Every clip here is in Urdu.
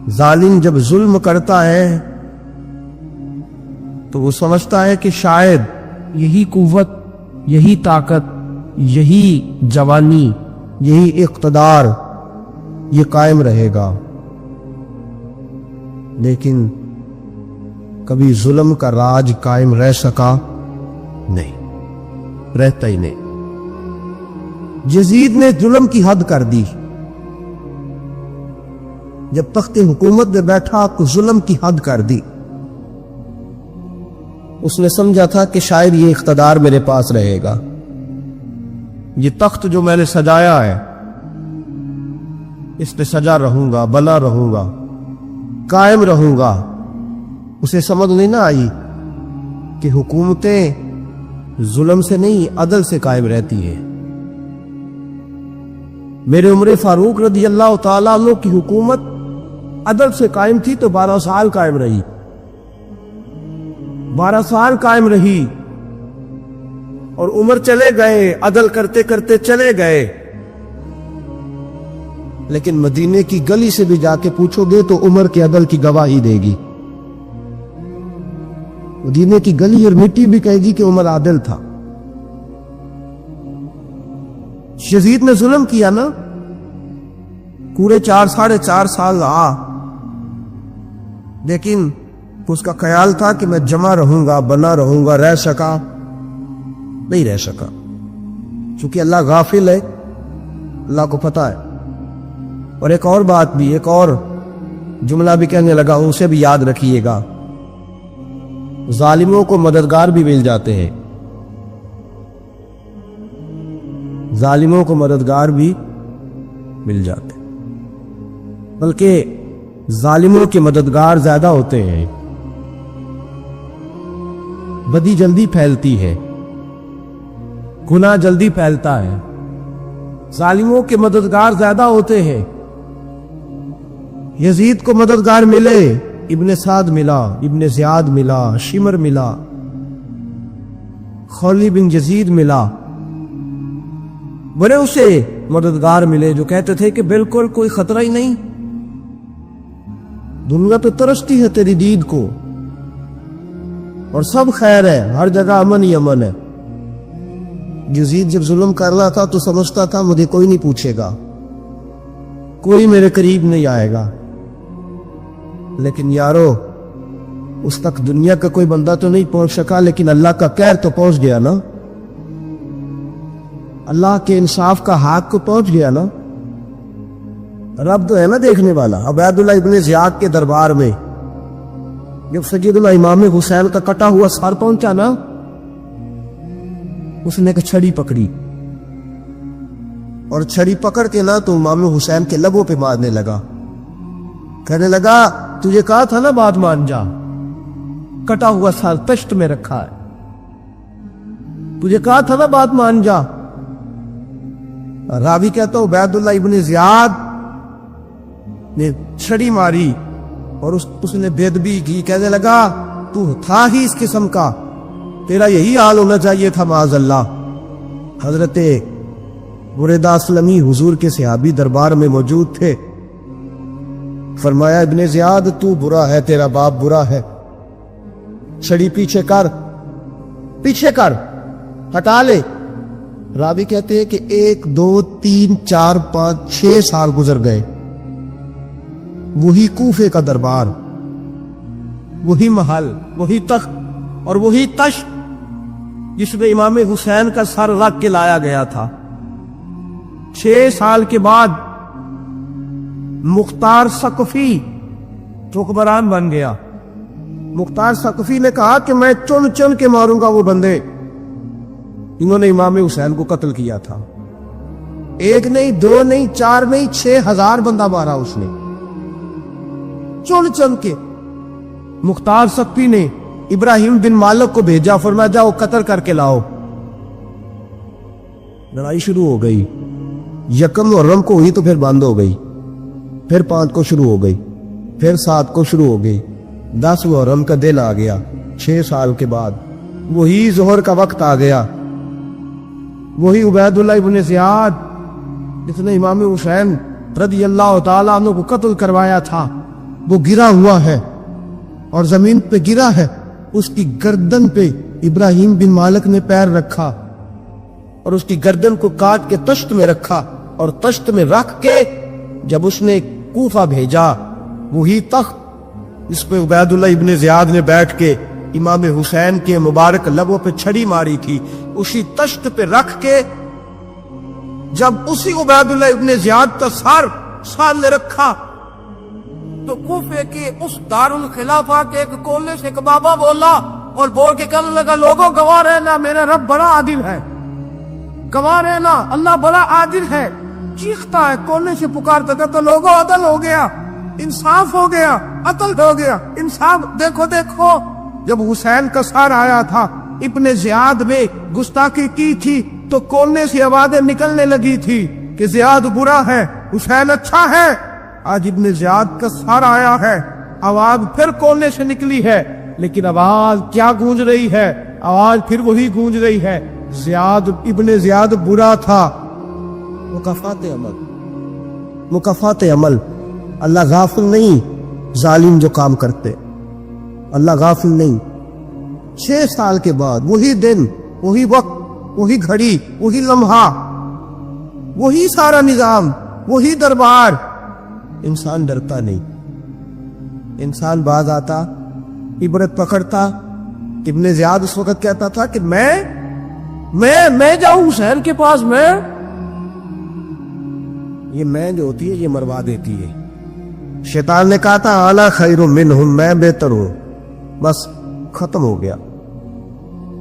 ظالم جب ظلم کرتا ہے تو وہ سمجھتا ہے کہ شاید یہی قوت، یہی طاقت، یہی جوانی، یہی اقتدار یہ قائم رہے گا، لیکن کبھی ظلم کا راج قائم رہ سکا نہیں، رہتا ہی نہیں۔ یزید نے ظلم کی حد کر دی، جب تخت حکومت میں بیٹھا تو ظلم کی حد کر دی۔ اس نے سمجھا تھا کہ شاید یہ اقتدار میرے پاس رہے گا، یہ تخت جو میں نے سجایا ہے اس پہ سجا رہوں گا، بنا رہوں گا، قائم رہوں گا۔ اسے سمجھ نہیں نہ آئی کہ حکومتیں ظلم سے نہیں عدل سے قائم رہتی ہیں۔ میرے عمر فاروق رضی اللہ تعالیٰ عنہ کی حکومت عدل سے قائم تھی تو 12 سال قائم رہی، 12 سال قائم رہی، اور عمر چلے گئے، عدل کرتے کرتے چلے گئے، لیکن مدینے کی گلی سے بھی جا کے پوچھو گے تو عمر کے عدل کی گواہی دے گی۔ مدینے کی گلی اور مٹی بھی کہے گی کہ عمر عادل تھا۔ یزید نے ظلم کیا نا، پورے 4.5 سال رہا، لیکن اس کا خیال تھا کہ میں جمع رہوں گا، بنا رہوں گا، رہ سکا نہیں، رہ سکا، چونکہ اللہ غافل ہے، اللہ کو پتہ ہے۔ اور ایک اور بات بھی، ایک اور جملہ بھی کہنے لگا، اسے بھی یاد رکھیے گا، ظالموں کو مددگار بھی مل جاتے ہیں، ظالموں کو مددگار بھی مل جاتے ہیں، بلکہ ظالموں کے مددگار زیادہ ہوتے ہیں۔ بدی جلدی پھیلتی ہے، گناہ جلدی پھیلتا ہے، ظالموں کے مددگار زیادہ ہوتے ہیں۔ یزید کو مددگار ملے، ابن سعد ملا، ابن زیاد ملا، شمر ملا، خولی بن یزید ملا، بڑے اسے مددگار ملے جو کہتے تھے کہ بالکل کوئی خطرہ ہی نہیں، دنیا تو ترستی ہے تیری دید کو، اور سب خیر ہے، ہر جگہ امن ہی امن ہے۔ یزید جب ظلم کر رہا تھا تو سمجھتا تھا مجھے کوئی نہیں پوچھے گا، کوئی میرے قریب نہیں آئے گا، لیکن یارو اس تک دنیا کا کوئی بندہ تو نہیں پہنچ سکا، لیکن اللہ کا قہر تو پہنچ گیا نا، اللہ کے انصاف کا ہاتھ کو پہنچ گیا نا۔ رب تو ہے نا دیکھنے والا۔ عبید اللہ ابن زیاد کے دربار میں جب سیدنا امام حسین کا کٹا ہوا سر پہنچا نا، اس نے ایک چھڑی پکڑی، اور چھڑی پکڑ کے نا تو امام حسین کے لبوں پہ مارنے لگا، کہنے لگا تجھے کہا تھا نا بات مان جا، کٹا ہوا سر پشت میں رکھا ہے، تجھے کہا تھا نا بات مان جا۔ راوی کہتا عبید اللہ ابن زیاد نے چھڑی ماری اور اس نے بے ادبی کی، کہنے لگا تو تھا ہی اس قسم کا، تیرا یہی حال ہونا چاہیے تھا معاذ اللہ۔ حضرت بریدہ اسلمی حضور کے صحابی دربار میں موجود تھے، فرمایا ابن زیاد تو برا ہے، تیرا باپ برا ہے، چھڑی پیچھے کر، پیچھے کر، ہٹا لے۔ راوی کہتے ہیں کہ 1 2 3 4 5 6 سال گزر گئے، وہی کوفے کا دربار، وہی محل، وہی تخت اور وہی تشت جس میں امام حسین کا سر رکھ کے لایا گیا تھا۔ 6 سال کے بعد مختار ثقفی حکمران بن گیا۔ مختار ثقفی نے کہا کہ میں چن چن کے ماروں گا وہ بندے انہوں نے امام حسین کو قتل کیا تھا۔ 1 نہیں 2 نہیں 4 نہیں 6000 بندہ مارا اس نے، چن چن کے۔ مختار ثقفی نے ابراہیم بن مالک کو بھیجا، فرمایا جاؤ قتل کر کے لاؤ۔ لڑائی شروع ہو گئی، 1 محرم کو ہوئی تو پھر بند ہو گئی، پھر 5 کو شروع ہو گئی، پھر 7 کو شروع ہو گئی، 10 محرم کا دن آ گیا 6 سال کے بعد، وہی ظہر کا وقت آ گیا، وہی عبید اللہ ابن زیاد جس نے امام حسین رضی اللہ تعالیٰ عنہ کو قتل کروایا تھا، وہ گرا ہوا ہے اور زمین پہ گرا ہے، اس کی گردن پہ ابراہیم بن مالک نے پیر رکھا اور اس کی گردن کو کاٹ کے تشت میں رکھا، اور تشت میں رکھ کے جب اس نے کوفہ بھیجا، وہی تخت اس پہ عبید اللہ ابن زیاد نے بیٹھ کے امام حسین کے مبارک لبوں پہ چھڑی ماری تھی، اسی تشت پہ رکھ کے جب اسی عبید اللہ ابن زیاد کا سر سامنے رکھا تو کوفے کے اس دارالخلافہ کے ایک کونے سے ایک بابا بولا اور بول کے کہنے لگا، لوگوں گواہ رہنا میرا رب بڑا عادل ہے، گواہ رہنا اللہ بڑا عادل ہے۔ چیختا ہے، کونے سے پکارتا تھا تو لوگوں عدل ہو گیا، انصاف ہو گیا، عدل ہو گیا، انصاف دیکھو دیکھو۔ جب حسین کا سر آیا تھا، ابن زیاد میں گستاخی کی تھی تو کونے سے آوازیں نکلنے لگی تھی کہ زیاد برا ہے، حسین اچھا ہے۔ آج ابن زیاد کا سر آیا ہے، آواز پھر کونے سے نکلی ہے، لیکن آواز کیا گونج رہی ہے؟ آواز پھر وہی گونج رہی ہے، زیاد ابن زیاد برا تھا۔ مکافات عمل، مکافات عمل، اللہ غافل نہیں ظالم جو کام کرتے، اللہ غافل نہیں۔ 6 سال کے بعد وہی دن، وہی وقت، وہی گھڑی، وہی لمحہ، وہی سارا نظام، وہی دربار، انسان ڈرتا نہیں، انسان باز آتا، عبرت پکڑتا۔ ابن زیاد اس وقت کہتا تھا کہ میں جاؤں حسین کے پاس، یہ میں جو ہوتی ہے یہ مروا دیتی ہے۔ شیطان نے کہا تھا اعلیٰ خیر منہم، میں بہتر ہوں، بس ختم ہو گیا،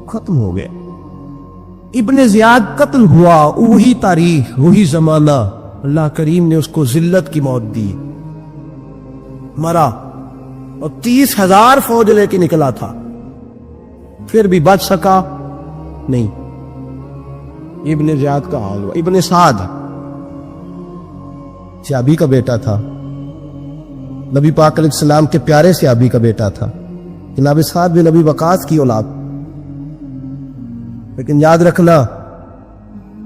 ختم ہو گیا۔ ابن زیاد قتل ہوا، وہی تاریخ، وہی زمانہ، اللہ کریم نے اس کو ذلت کی موت دی، مرا، اور 30,000 فوج لے کے نکلا تھا، پھر بھی بچ سکا نہیں۔ ابن زیاد کا حال ہوا۔ ابن سعد سیابی کا بیٹا تھا، نبی پاک علیہ السلام کے پیارے سیابی کا بیٹا تھا، جناب سعد بن نبی وقاص کی اولاد۔ لیکن یاد رکھنا،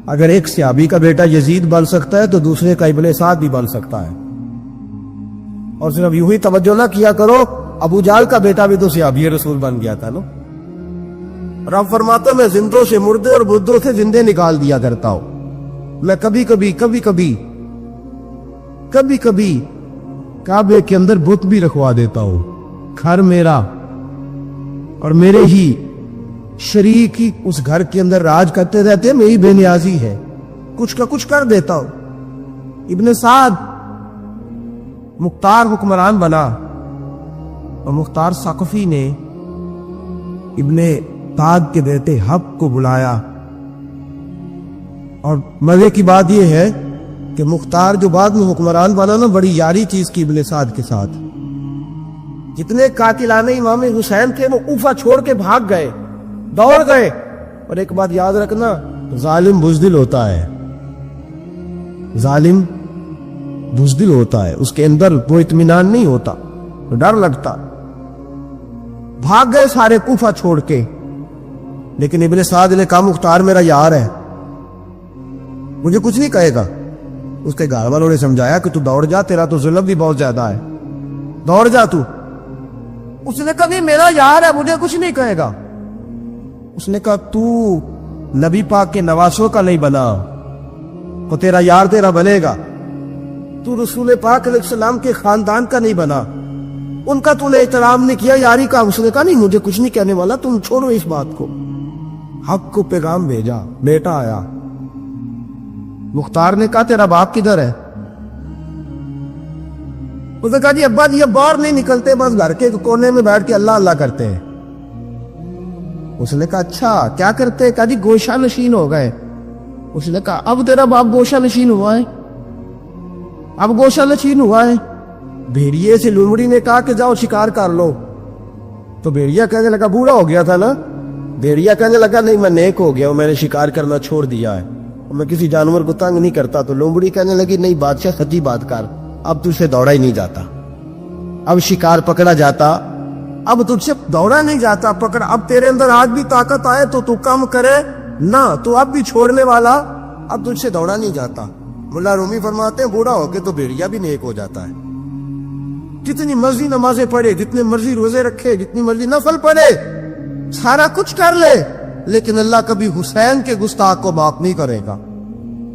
اگر ایک سیابی کا بیٹا یزید بن سکتا ہے تو دوسرے کا ابن سعد بھی بن سکتا ہے۔ اور صرف یوں ہی توجہ نہ کیا کرو، ابو جہل کا بیٹا بھی تو سیابی رسول بن گیا تھا نا۔ رب فرماتا میں زندوں سے مردے اور مردوں سے زندے نکال دیا کرتا ہوں۔ میں کبھی کبھی کعبے کے اندر بت بھی رکھوا دیتا ہوں، گھر میرا اور میرے ہی شریک ہی اس گھر کے اندر راج کرتے رہتے ہیں، میری بے نیازی ہے، کچھ کا کچھ کر دیتا ہوں۔ ابن سعد مختار حکمران بنا، اور مختار ثقفی نے ابن سعد کے بیٹے حب کو بلایا، اور مزے کی بات یہ ہے کہ مختار جو بعد میں حکمران بنا نا، بڑی یاری چیز کی ابن سعد کے ساتھ۔ جتنے قاتلان امام حسین تھے وہ کوفہ چھوڑ کے بھاگ گئے، دوڑ گئے۔ اور ایک بات یاد رکھنا، ظالم بزدل ہوتا ہے، ظالم بزدل ہوتا ہے، اس کے اندر وہ اطمینان نہیں ہوتا، ڈر لگتا۔ بھاگ گئے سارے کوفہ چھوڑ کے، لیکن ابن سعد نے کہا مختار میرا یار ہے، مجھے کچھ نہیں کہے گا۔ اس کے گھر والوں نے سمجھایا کہ تو دوڑ جا، تیرا تو ظلم بھی بہت زیادہ ہے، دوڑ جا تو۔ اس نے کہا نہیں میرا یار ہے، مجھے کچھ نہیں کہے گا۔ اس نے کہا تو نبی پاک کے نواسوں کا نہیں بنا تو تیرا یار تیرا بنے گا، تو رسول پاک علیہ السلام کے خاندان کا نہیں بنا، ان کا تو نے احترام نہیں کیا، یاری کا۔ اس نے کہا نہیں مجھے کچھ نہیں کہنے والا، تم چھوڑو اس بات کو۔ حق کو پیغام بھیجا، بیٹا آیا۔ مختار نے کہا تیرا باپ کدھر ہے؟ اس نے کہا جی ابا جی اب باہر نہیں نکلتے، بس گھر کے کونے میں بیٹھ کے اللہ اللہ کرتے ہیں۔ اس نے کہا اچھا کیا کرتے ہیں؟ کہا جی گوشہ نشین ہو گئے۔ اس نے کہا اب تیرا باپ گوشہ نشین ہوا ہے؟ اب گوشہ نشین ہوا ہے؟ بھیڑیے سے لومڑی نے کہا کہ جاؤ شکار کر لو، تو بھیڑیا کہنے لگا بوڑھا ہو گیا تھا نا، بھیڑیا کہنے لگا نہیں میں نیک ہو گیا ہوں، میں نے شکار کرنا چھوڑ دیا ہے، میں کسی جانور کو تنگ نہیں کرتا۔ تو لومڑی کہنے لگی نہیں بادشاہ سچی بات کر، اب تجھ سے دوڑا ہی نہیں جاتا، اب شکار پکڑا جاتا، اب تجھ سے دوڑا نہیں جاتا پکڑ، اب تیرے اندر آج بھی طاقت آئے تو کم کرے نہ، تو اب بھی چھوڑنے والا، اب تجھ سے دوڑا نہیں جاتا۔ ملا رومی فرماتے ہیں بوڑھا ہو کے تو بھیڑیا بھی نیک ہو جاتا ہے۔ جتنی مرضی نمازیں پڑھے، جتنے مرضی روزے رکھے، جتنی مرضی نفل پڑھے، سارا کچھ کر لے، لیکن اللہ کبھی حسین کے گستاخ کو معاف نہیں کرے گا،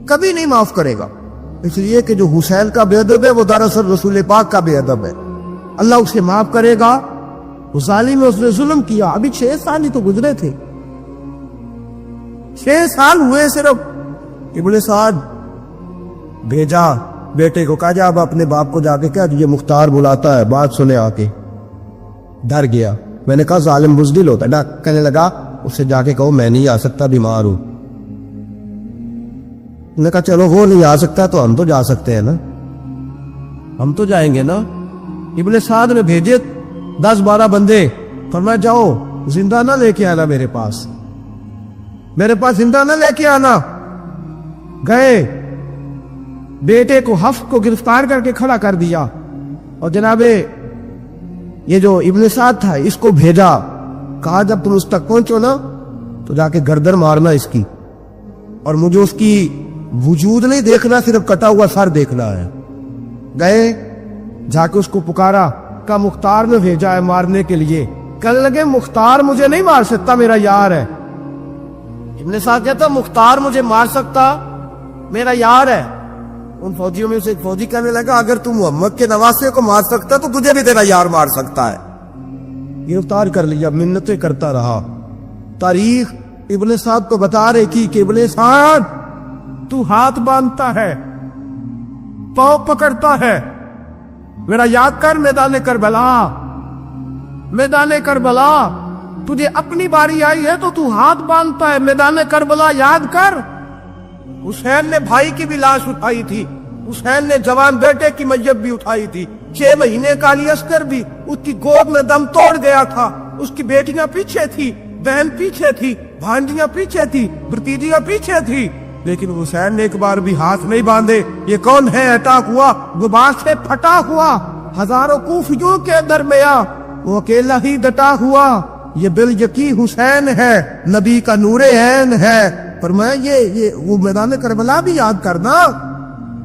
کبھی نہیں معاف کرے گا۔ اس لیے کہ جو حسین کا بے ادب ہے وہ دراصل رسول پاک کا بے ادب ہے، اللہ اسے معاف کرے گا۔ وہ ظالم ہے، اس نے ظلم کیا، ابھی 6 سال ہی تو گزرے تھے، 6 سال ہوئے صرف۔ ابن سعد بھیجا بیٹے کو، کہا جا اب اپنے باپ کو جا کے کہہ یہ مختار بلاتا ہے، بات سنے آ کے۔ ڈر گیا، میں نے کہا ظالم بزدل ہوتا ہے نا، کہنے لگا اسے جا کے کہو میں نہیں آ سکتا، بیمار ہوں۔ میں نے کہا چلو وہ نہیں آ سکتا تو ہم تو جا سکتے ہیں نا، ہم تو جائیں گے نا۔ ابن سعد نے بھیجے 10-12 بندے، فرمایا جاؤ زندہ نہ لے کے آنا، میرے پاس زندہ نہ لے کے آنا۔ گئے، بیٹے کو حفص کو گرفتار کر کے کھڑا کر دیا، اور جناب یہ جو ابن سعد تھا اس کو بھیجا، کہا جب تم اس تک پہنچو نا تو جا کے گردن مارنا اس کی، اور مجھے اس کی وجود نہیں دیکھنا، صرف کٹا ہوا سر دیکھنا ہے۔ گئے، جا کے اس کو پکارا، کہا مختار نے بھیجا ہے مارنے کے لیے۔ کہنے لگے مختار مجھے نہیں مار سکتا، میرا یار ہے۔ ابن سعد کہتا مختار مجھے مار سکتا، میرا یار ہے۔ ان فوجیوں میں سے ایک فوجی کہنے لگا اگر تم محمد کے نواسے کو مار سکتا تو تجھے بھی تیرا یار مار سکتا ہے۔ گرفتار کر لیا، منتیں کرتا رہا۔ تاریخ ابن سعد کو بتا رہی تھی کہ ابن سعد تو ہاتھ باندھتا ہے، پاؤں پکڑتا ہے، میرا یاد کر میدان کربلا، میدان کربلا تجھے اپنی باری آئی ہے تو تو ہاتھ باندھتا ہے، میدان کربلا یاد کر۔ حسین نے بھائی کی بھی لاش اٹھائی تھی، حسین نے جوان بیٹے کی میت بھی اٹھائی تھی، 6 مہینے کا علی اصغر بھی اس کی گود میں دم توڑ گیا تھا، اس کی بیٹیاں پیچھے تھی، بہن پیچھے تھی، بھانجیاں پیچھے تھی، بھتیجیاں پیچھے تھی، لیکن حسین نے ایک بار بھی ہاتھ نہیں باندھے۔ یہ کون ہے اٹیک ہوا، غبار سے پھٹا ہوا، ہزاروں کوفیوں کے درمیان وہ اکیلا ہی ڈٹا ہوا، یہ بالیقین حسین ہے، نبی کا نور عین ہے۔ فرمایا یہ وہ میدان کربلا بھی یاد کرنا،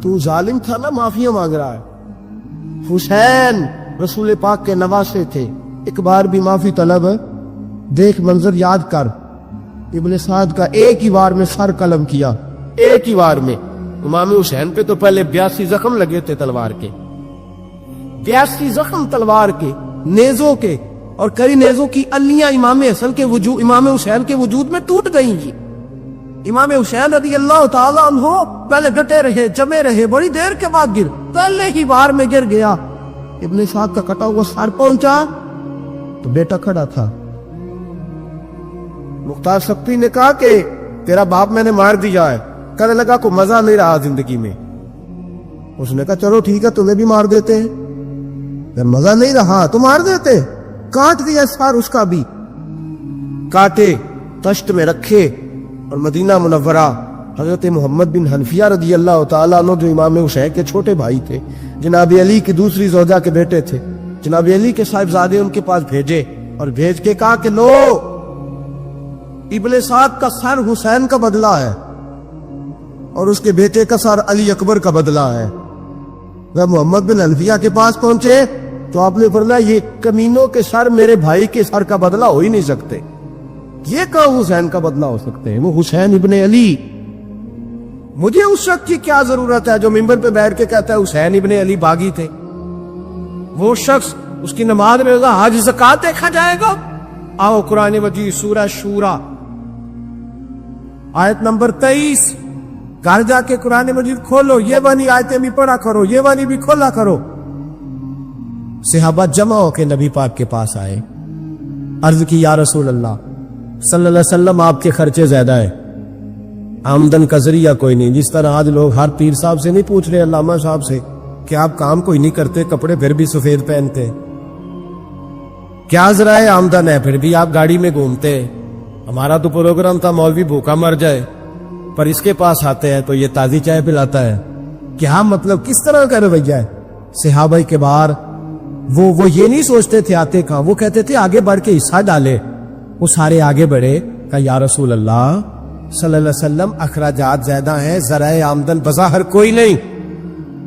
تو ظالم تھا نا، معافیاں مانگ رہا ہے۔ حسین رسول پاک کے نواسے تھے، ایک بار بھی معافی طلب ہے، دیکھ منظر یاد کر۔ ابن سعد کا ایک ہی بار میں سر قلم کیا، ایک ہی بار میں۔ امام حسین پہ تو پہلے 82 زخم لگے تھے تلوار کے، 82 زخم تلوار کے، نیزوں کے، اور کئی نیزوں کی الیاں امام حسین کے وجود میں ٹوٹ گئیں جی۔ امام حسین رضی اللہ تعالیٰ عنہ پہلے ڈٹے رہے، جمے رہے، بڑی دیر کے بعد پہلے ہی بار میں گر گیا۔ ابن سعد کا کٹا ہوا سر پہنچا تو بیٹا کھڑا تھا۔ مختار سبتی نے کہا کہ تیرا باپ میں نے مار دیا ہے۔ کہنے لگا کوئی مزہ نہیں رہا زندگی میں۔ اس نے کہا چلو ٹھیک ہے تمہیں بھی مار دیتے ہیں، اگر مزہ نہیں رہا تو مار دیتے۔ کاٹ دیا سر اس کا بھی، کاٹے، تشت میں رکھے، اور مدینہ منورہ حضرت محمد بن حنفیہ رضی اللہ تعالیٰ عنہ جو امام حسین کے چھوٹے بھائی تھے، جناب علی کی دوسری زوجہ کے بیٹے تھے، جناب علی کے صاحبزادے ان کے پاس بھیجے، اور بھیج کے کہا کہ لو ابن سعد کا سر حسین کا بدلہ ہے، اور اس کے بیٹے کا سر علی اکبر کا بدلہ ہے۔ وہ محمد بن حنفیہ کے پاس پہنچے تو آپ نے فرمایا یہ کمینوں کے سر میرے بھائی کے سر کا بدلہ ہو ہی نہیں سکتے، یہ کہاں حسین کا بدلہ ہو سکتے ہیں، وہ حسین ابن علی۔ مجھے اس شخص کی کیا ضرورت ہے جو ممبر پہ بیٹھ کے کہتا ہے حسین ابن علی باغی تھے؟ وہ شخص اس کی نماز میں ہوگا حج زکات دیکھا جائے گا۔ آؤ قرآن مجید سورہ شورا آیت نمبر 23، گھر جا کے قرآن مجید کھولو، یہ والی آیتیں بھی پڑھا کرو، یہ والی بھی کھولا کرو۔ صحابہ جمع ہو کے نبی پاک کے پاس آئے، عرض کی یا رسول اللہ صلی اللہ علیہ وسلم آپ کے خرچے زیادہ ہیں، آمدن کا ذریعہ کوئی نہیں، جس طرح آج لوگ ہر پیر صاحب سے نہیں پوچھ رہے، علامہ صاحب سے کہ آپ کام کوئی نہیں کرتے، کپڑے پھر بھی سفید پہنتے، کیا ذرائع آمدن ہے، پھر بھی آپ گاڑی میں گھومتے۔ ہمارا تو پروگرام تھا مولوی بھوکا مر جائے، پر اس کے پاس آتے ہیں تو یہ تازی چائے پلاتا ہے، کیا مطلب کس طرح کا رویہ ہے؟ صحابہ کے بار وہ یہ نہیں سوچتے تھے آتے کہاں، وہ کہتے تھے آگے بڑھ کے حصہ ڈالے۔ وہ سارے آگے بڑھے، کہا یا رسول اللہ صلی اللہ علیہ وسلم اخراجات زیادہ ہیں، ذرائع آمدن بظاہر کوئی نہیں،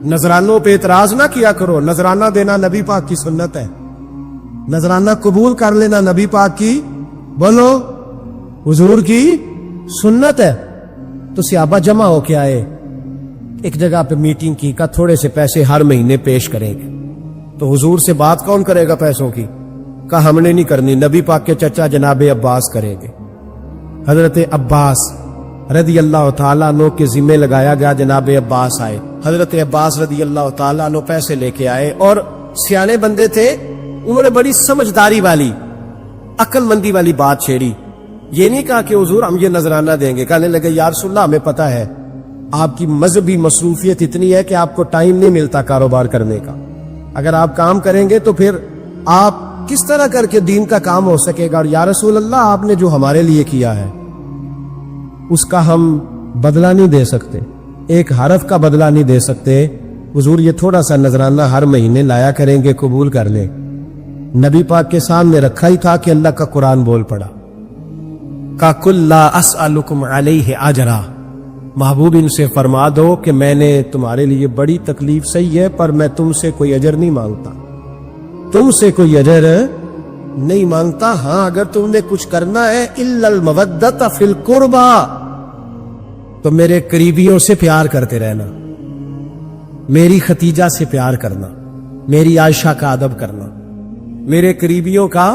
نذرانوں پہ اعتراض نہ کیا کرو. نذرانہ دینا نبی پاک کی سنت ہے. نذرانہ قبول کر لینا نبی پاک کی بولو حضور کی سنت ہے. تو صحابہ جمع ہو کے آئے, ایک جگہ پہ میٹنگ کی, کا تھوڑے سے پیسے ہر مہینے پیش کریں گے. تو حضور سے بات کون کرے گا پیسوں کی؟ کہا ہم نے نہیں کرنی, نبی پاک کے چچا جناب عباس کریں گے. حضرت عباس رضی اللہ تعالیٰ عنہ کے ذمے لگایا گیا. جناب عباس آئے, حضرت عباس رضی اللہ تعالیٰ عنہ پیسے لے کے آئے, اور سیانے بندے تھے, انہوں نے بڑی سمجھداری والی عقل مندی والی بات چھیڑی. یہ نہیں کہا کہ حضور ہم یہ نذرانہ دیں گے. کہنے لگے یا رسول اللہ ہمیں پتہ ہے آپ کی مذہبی مصروفیت اتنی ہے کہ آپ کو ٹائم نہیں ملتا کاروبار کرنے کا. اگر آپ کام کریں گے تو پھر آپ کس طرح کر کے دین کا کام ہو سکے گا. اور یا رسول اللہ آپ نے جو ہمارے لیے کیا ہے اس کا ہم بدلہ نہیں دے سکتے, ایک حرف کا بدلہ نہیں دے سکتے. حضور یہ تھوڑا سا نذرانہ ہر مہینے لایا کریں گے, قبول کر لیں. نبی پاک کے سامنے رکھا ہی تھا کہ اللہ کا قرآن بول پڑا. کا کل لا اسألکم علیہ اجرا, محبوب ان سے فرما دو کہ میں نے تمہارے لیے بڑی تکلیف سہی ہے, پر میں تم سے کوئی اجر نہیں مانگتا, تم سے کوئی اجر نہیں مانگتا. ہاں اگر تم نے کچھ کرنا ہے الا المودۃ فی القربى, تو میرے قریبیوں سے پیار کرتے رہنا, میری ختیجہ سے پیار کرنا, میری عائشہ کا ادب کرنا, میرے قریبیوں کا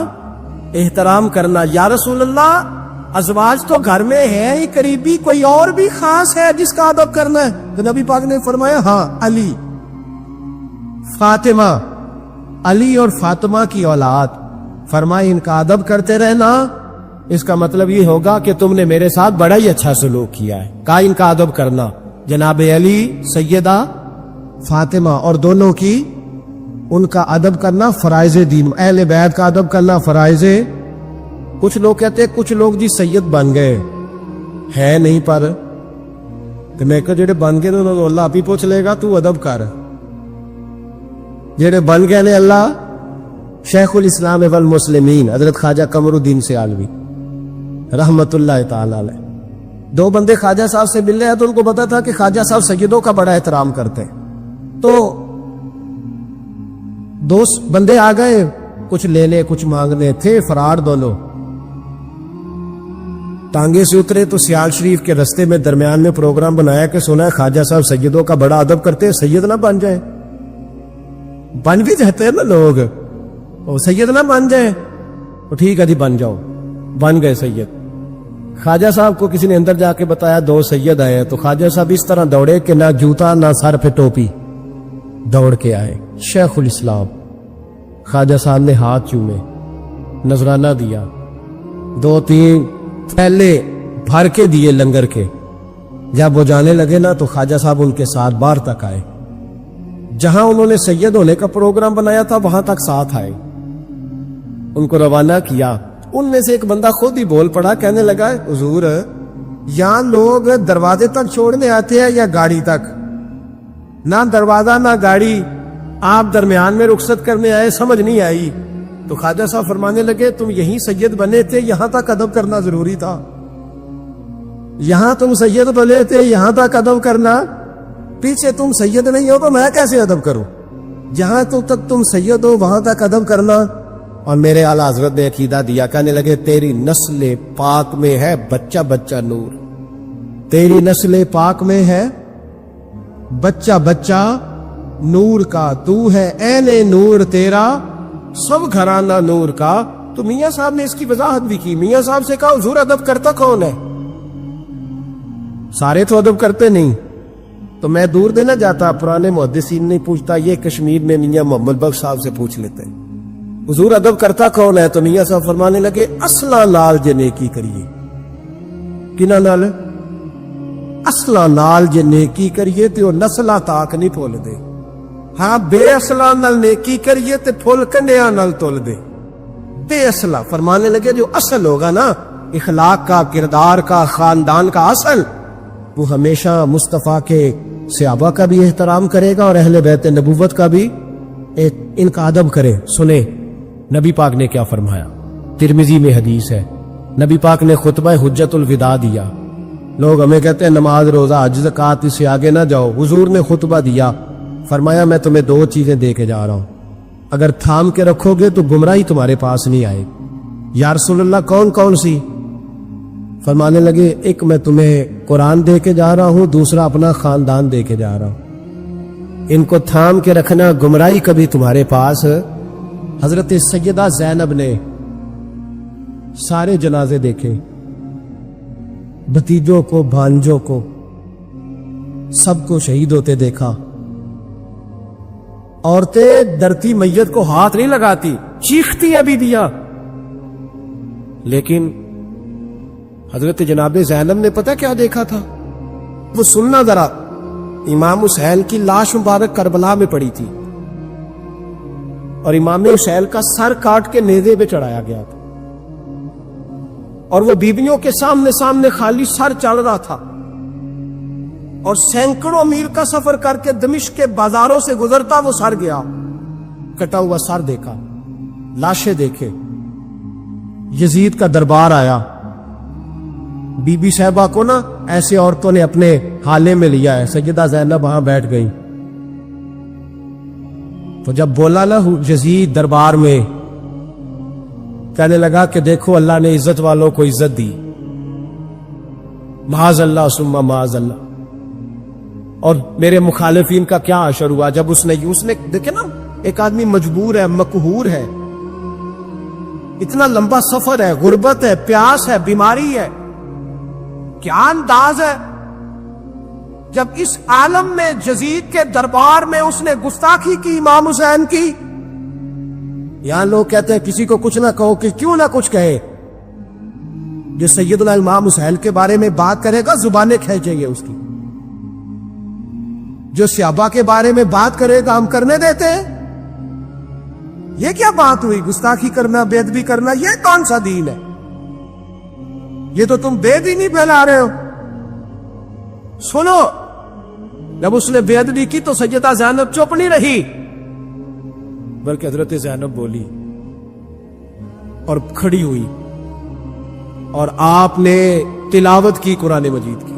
احترام کرنا. یا رسول اللہ ازواج تو گھر میں ہے ہی, قریبی کوئی اور بھی خاص ہے جس کا ادب کرنا ہے؟ تو نبی پاک نے فرمایا ہاں علی, فاطمہ, علی اور فاطمہ کی اولاد. فرمایا ان کا ادب کرتے رہنا, اس کا مطلب یہ ہوگا کہ تم نے میرے ساتھ بڑا ہی اچھا سلوک کیا ہے. کہا ان کا ادب کرنا, جناب علی, سیدہ فاطمہ, اور دونوں کی ان کا ادب کرنا فرائض دین, اہل بیت کا ادب کرنا فرائض. کچھ لوگ کہتے ہیں کچھ لوگ جی سید بن گئے, ہے نہیں, پر تو میں کہ جڑے بن گئے انہوں نے اللہ آپ ہی پوچھ لے گا, تو ادب کر. جڑے بن گئے نے اللہ, شیخ الاسلام والمسلمین حضرت خواجہ قمر الدین سیالوی رحمت اللہ تعالی علیہ, دو بندے خواجہ صاحب سے مل رہے ہیں تو ان کو پتا تھا کہ خواجہ صاحب سیدوں کا بڑا احترام کرتے ہیں. تو دو بندے آ گئے, کچھ لینے کچھ مانگنے تھے, فراڈ دونوں. ٹانگے سے اترے تو سیال شریف کے رستے میں درمیان میں پروگرام بنایا کہ سنا ہے خواجہ صاحب سیدوں کا بڑا ادب کرتے ہیں, سید نہ بن جائیں. بن بھی جاتے ہیں نا لوگ, سید نہ بن جائیں. تو ٹھیک ہے جی بن جاؤ, بن گئے سید. خواجہ صاحب کو کسی نے اندر جا کے بتایا دو سید آئے ہیں, تو خواجہ صاحب اس طرح دوڑے کہ نہ جوتا نہ سر پہ ٹوپی, دوڑ کے آئے. شیخ الاسلام خواجہ صاحب نے ہاتھ چومے, نذرانہ دیا, 2-3 پہلے بھر کے دیے لنگر کے. جب وہ جانے لگے نا تو خواجہ صاحب ان کے ساتھ باہر تک آئے, جہاں انہوں نے سید ہونے کا پروگرام بنایا تھا وہاں تک ساتھ آئے, ان کو روانہ کیا. ان میں سے ایک بندہ خود ہی بول پڑا, کہنے لگا حضور یہاں لوگ دروازے تک چھوڑنے آتے ہیں یا گاڑی تک؟ نہ دروازہ نہ گاڑی, آپ درمیان میں رخصت کرنے آئے, سمجھ نہیں آئی. تو خواجہ صاحب فرمانے لگے تم یہیں سید بنے تھے, یہاں تک ادب کرنا ضروری تھا. یہاں تم سید بنے تھے, یہاں تک ادب کرنا, پیچھے تم سید نہیں ہو تو میں کیسے ادب کروں؟ جہاں تک تم سید ہو وہاں تک ادب کرنا. اور میرے اعلیٰ حضرت نے عقیدہ دیا, کہنے لگے تیری نسل پاک میں ہے بچہ بچہ نور, تیری نسل پاک میں ہے بچہ بچہ نور کا, تو ہے عین نور تیرا سب گھرانہ نور کا. تو میاں صاحب نے اس کی وضاحت بھی کی. میاں صاحب سے کہا حضور ادب کرتا کون ہے؟ سارے تو ادب کرتے نہیں. تو میں دور دینا جاتا, پرانے محدثین نہیں پوچھتا, یہ کشمیر میں میاں محمد بخش صاحب سے پوچھ لیتے ہیں حضور ادب کرتا کون ہے؟ تو میاں صاحب فرمانے لگے اصلا نال جے نیکی کریے. کنہ نال؟ اصلا نال جے نیکی کریے تے وہ نسلہ تاک نہیں پھول دے. ہاں بے اصلا نال نیکی کریے تے پھول کنڈیاں نال تول دے. بے اصلا فرمانے لگے جو اصل ہوگا نا اخلاق کا, کردار کا, خاندان کا اصل, وہ ہمیشہ مصطفیٰ کے صحابہ کا بھی احترام کرے گا اور اہل بیت نبوت کا بھی ان کا ادب کرے. سنے نبی پاک نے کیا فرمایا, ترمذی میں حدیث ہے. نبی پاک نے خطبہ حجت الوداع دیا. لوگ ہمیں کہتے ہیں نماز روزہ حج زکات اس سے آگے نہ جاؤ. حضور نے خطبہ دیا, فرمایا میں تمہیں دو چیزیں دے کے جا رہا ہوں، اگر تھام کے رکھو گے تو گمراہی تمہارے پاس نہیں آئے گی۔ یا رسول اللہ کون کون سی؟ فرمانے لگے ایک میں تمہیں قرآن دے کے جا رہا ہوں، دوسرا اپنا خاندان دے کے جا رہا ہوں، ان کو تھام کے رکھنا، گمراہی کبھی تمہارے پاس۔ حضرت سیدہ زینب نے سارے جنازے دیکھے، بھتیجوں کو، بھانجوں کو، سب کو شہید ہوتے دیکھا۔ عورتیں ڈرتی میت کو ہاتھ نہیں لگاتی، چیختی ابھی دیا، لیکن حضرت جناب زینب نے پتہ کیا دیکھا تھا؟ وہ سننا ذرا، امام حسین کی لاش مبارک کربلا میں پڑی تھی اور امام حسین کا سر کاٹ کے نیزے پہ چڑھایا گیا تھا، اور وہ بیویوں کے سامنے خالی سر چل رہا تھا، اور سینکڑوں میل کا سفر کر کے دمشق کے بازاروں سے گزرتا وہ سر گیا، کٹا ہوا سر دیکھا، لاشیں دیکھے۔ یزید کا دربار آیا، بی بی صاحبہ کو نا ایسے عورتوں نے اپنے حالے میں لیا ہے، سیدہ زینب وہاں بیٹھ گئی۔ تو جب بولا نا یزید دربار میں، کہنے لگا کہ دیکھو اللہ نے عزت والوں کو عزت دی، معاذ اللہ ثم معاذ اللہ، اور میرے مخالفین کا کیا حشر ہوا جب اس نے دیکھے نا، ایک آدمی مجبور ہے، مقہور ہے، اتنا لمبا سفر ہے، غربت ہے، پیاس ہے، بیماری ہے، کیا انداز ہے جب اس عالم میں یزید کے دربار میں اس نے گستاخی کی امام حسین کی۔ یہاں لوگ کہتے ہیں کسی کو کچھ نہ کہو، کہ کیوں نہ کچھ کہے، جو سیدنا امام حسین کے بارے میں بات کرے گا زبانیں کھینچیں گے اس کی، جو صحابہ کے بارے میں بات کرے گا ہم کرنے دیتے ہیں؟ یہ کیا بات ہوئی؟ گستاخی کرنا، بے ادبی کرنا، یہ کون سا دین ہے؟ یہ تو تم بے دینی پھیلا رہے ہو۔ سنو، جب اس نے بے ادبی کی تو سیدہ زینب چپ نہیں رہی، بلکہ حضرت زینب بولی اور کھڑی ہوئی، اور آپ نے تلاوت کی قرآن مجید کی،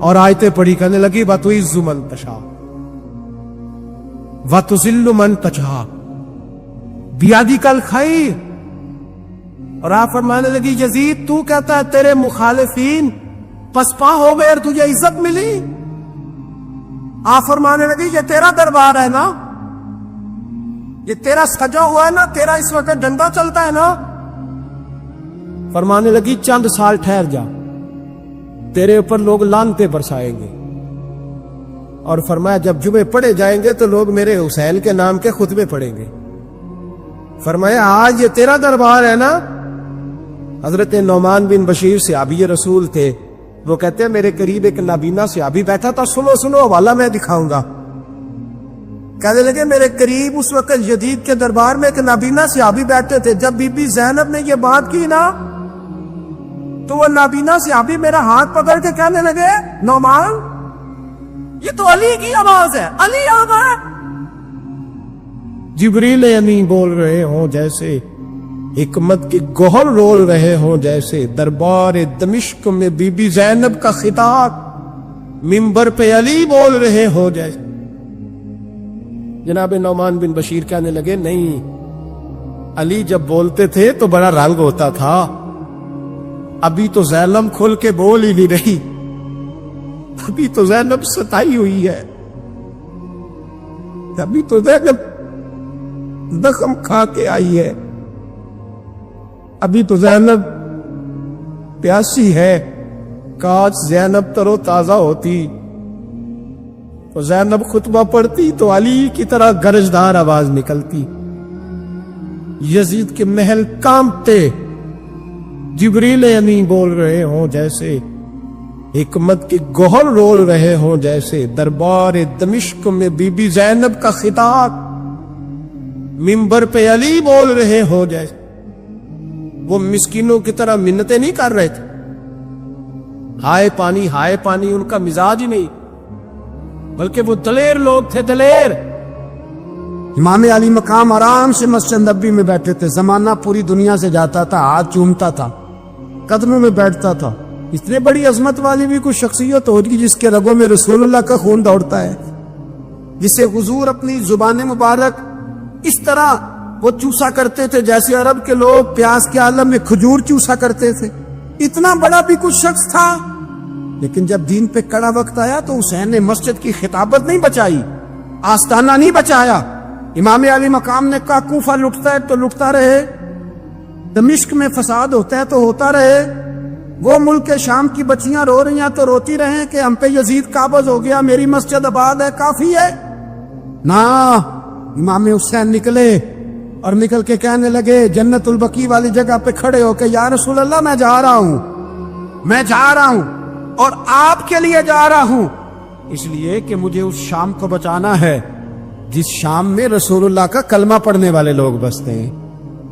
اور آیتیں پڑھی، کہنے لگی وَتُعِزُّ مَن تَشَاءُ وَتُذِلُّ مَن تَشَاءُ بِیَدِکَ الْخَیْرُ، اور آپ فرمانے لگی یزید تو کہتا ہے تیرے مخالفین پسپا ہو گئے اور تجھے عزت ملی؟ آپ فرمانے لگی یہ تیرا دربار ہے نا، یہ تیرا سجا ہوا ہے نا، تیرا اس وقت ڈنڈا چلتا ہے نا۔ فرمانے لگی چند سال ٹھہر جا، تیرے اوپر لوگ لعنتیں برسائیں گے، اور فرمایا جب جمعے پڑھے جائیں گے تو لوگ میرے حسین کے نام کے خطبے پڑھیں گے۔ فرمایا آج یہ تیرا دربار ہے نا۔ حضرت نعمان بن بشیر صحابی رسول تھے، وہ کہتے ہیں میرے قریب ایک نابینا صحابی بیٹھا تھا، سنو سنو حوالہ میں دکھاؤں گا۔ کہنے لگے میرے قریب اس وقت یزید کے دربار میں ایک نابینا صحابی بیٹھے تھے، جب بی بی زینب نے یہ بات کی نا تو وہ نابینا صحابی میرا ہاتھ پکڑ کے کہنے لگے نعمان یہ تو علی کی آواز ہے، علی آ گئے۔ جبریل امین بول رہے ہوں جیسے، حکمت کے گوہر رول رہے ہوں جیسے، دربار دمشق میں بی بی زینب کا خطاب، منبر پہ علی بول رہے ہوں جیسے۔ جناب نعمان بن بشیر کہنے لگے نہیں، علی جب بولتے تھے تو بڑا رنگ ہوتا تھا، ابھی تو زینب کھل کے بول ہی نہیں رہی، ابھی تو زینب ستائی ہوئی ہے، ابھی تو زینب زخم کھا کے آئی ہے، ابھی تو زینب پیاسی ہے، کاش زینب تر و تازہ ہوتی، تو زینب خطبہ پڑھتی تو علی کی طرح گرجدار آواز نکلتی، یزید کے محل کانپتے، جبریل امین بول رہے ہوں جیسے، حکمت کے گوہر رول رہے ہوں جیسے، دربار دمشق میں بی بی زینب کا خطاب، منبر پہ علی بول رہے ہوں جیسے۔ وہ مسکینوں کی طرح منتیں نہیں کر رہے تھے، ہائے پانی ان کا مزاج ہی نہیں، بلکہ وہ دلیر لوگ تھے، دلیر۔ امام علی مقام آرام سے مسجد نبی میں بیٹھے تھے، زمانہ پوری دنیا سے جاتا تھا، ہاتھ چومتا تھا، قدموں میں بیٹھتا تھا۔ اتنے بڑی عظمت والی بھی کوئی شخصیت ہوگی جس کے رگوں میں رسول اللہ کا خون دوڑتا ہے؟ جسے حضور اپنی زبان مبارک اس طرح وہ چوسا کرتے تھے جیسے عرب کے لوگ پیاس کے عالم میں کھجور چوسا کرتے تھے. اتنا بڑا بھی کچھ شخص تھا، لیکن جب دین پہ کڑا وقت آیا تو حسین نے مسجد کی خطابت نہیں بچائی، آستانہ نہیں بچایا. امام علی مقام نے کہا کوفہ لٹتا ہے تو لٹتا رہے، دمشق میں فساد ہوتا ہے تو ہوتا رہے، وہ ملک شام کی بچیاں رو رہی ہیں تو روتی رہیں کہ ہم پہ یزید قابض ہو گیا، میری مسجد آباد ہے، کافی ہے. نا، امام حسین نکلے اور نکل کے کہنے لگے جنت البقیع والی جگہ پہ کھڑے ہو کے یا رسول اللہ میں جا رہا ہوں اور آپ کے لیے جا رہا ہوں، اس لیے کہ مجھے اس شام کو بچانا ہے جس شام میں رسول اللہ کا کلمہ پڑھنے والے لوگ بستے ہیں.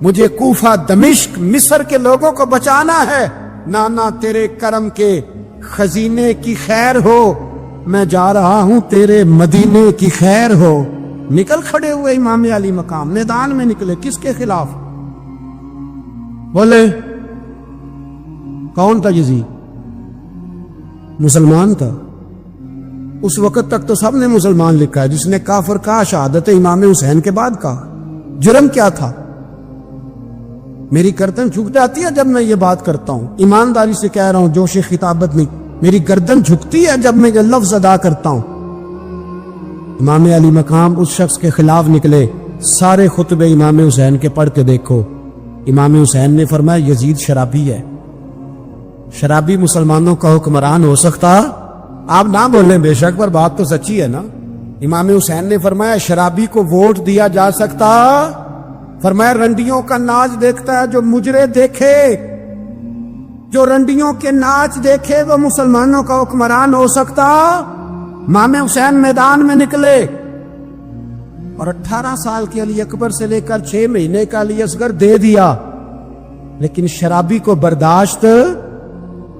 مجھے کوفہ، دمشق، مصر کے لوگوں کو بچانا ہے. نانا تیرے کرم کے خزینے کی خیر ہو، میں جا رہا ہوں تیرے مدینے کی خیر ہو. نکل کھڑے ہوئے امام علی مقام، میدان میں نکلے. کس کے خلاف؟ بولے کون تھا؟ یزید مسلمان تھا. اس وقت تک تو سب نے مسلمان لکھا ہے، جس نے کافر کہا شہادت امام حسین کے بعد کہا. جرم کیا تھا؟ میری گردن جھک جاتی ہے جب میں یہ بات کرتا ہوں، ایمانداری سے کہہ رہا ہوں، جوش خطابت نہیں. میری گردن جھکتی ہے جب میں یہ لفظ ادا کرتا ہوں. امام علی مقام اس شخص کے خلاف نکلے. سارے خطبے امام حسین کے پڑھ کے دیکھو. امام حسین نے فرمایا یزید شرابی ہے. شرابی مسلمانوں کا حکمران ہو سکتا؟ آپ نہ بولیں بے شک، پر بات تو سچی ہے نا. امام حسین نے فرمایا شرابی کو ووٹ دیا جا سکتا؟ فرمایا رنڈیوں کا ناچ دیکھتا ہے جو مجرے دیکھے، جو رنڈیوں کے ناچ دیکھے وہ مسلمانوں کا حکمران ہو سکتا؟ امام حسین میدان میں نکلے اور 18 سال کے علی اکبر سے لے کر 6 مہینے کا علی اصغر دے دیا. لیکن شرابی کو برداشت،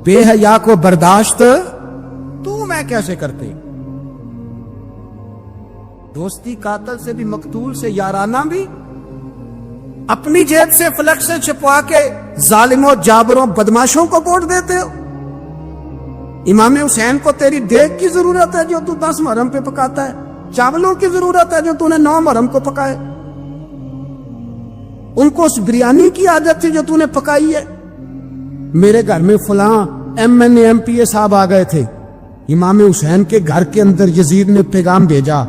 بے حیا کو برداشت تو میں کیسے کرتے؟ دوستی قاتل سے بھی، مقتول سے یارانہ بھی، اپنی جیب سے فلک سے چھپوا کے ظالموں، جابروں، بدماشوں کو ووٹ دیتے ہو. امام حسین کو تیری دیگ کی ضرورت ہے جو تو 10 محرم پہ پکاتا ہے، چاولوں کی ضرورت ہے جو تو نے 9 محرم کو پکائے. ان کو اس بریانی کی عادت تھی جو تو نے پکائی ہے. میرے گھر میں فلاں MNA MPA صاحب آ گئے تھے، امام حسین کے گھر کے اندر یزید نے پیغام بھیجا.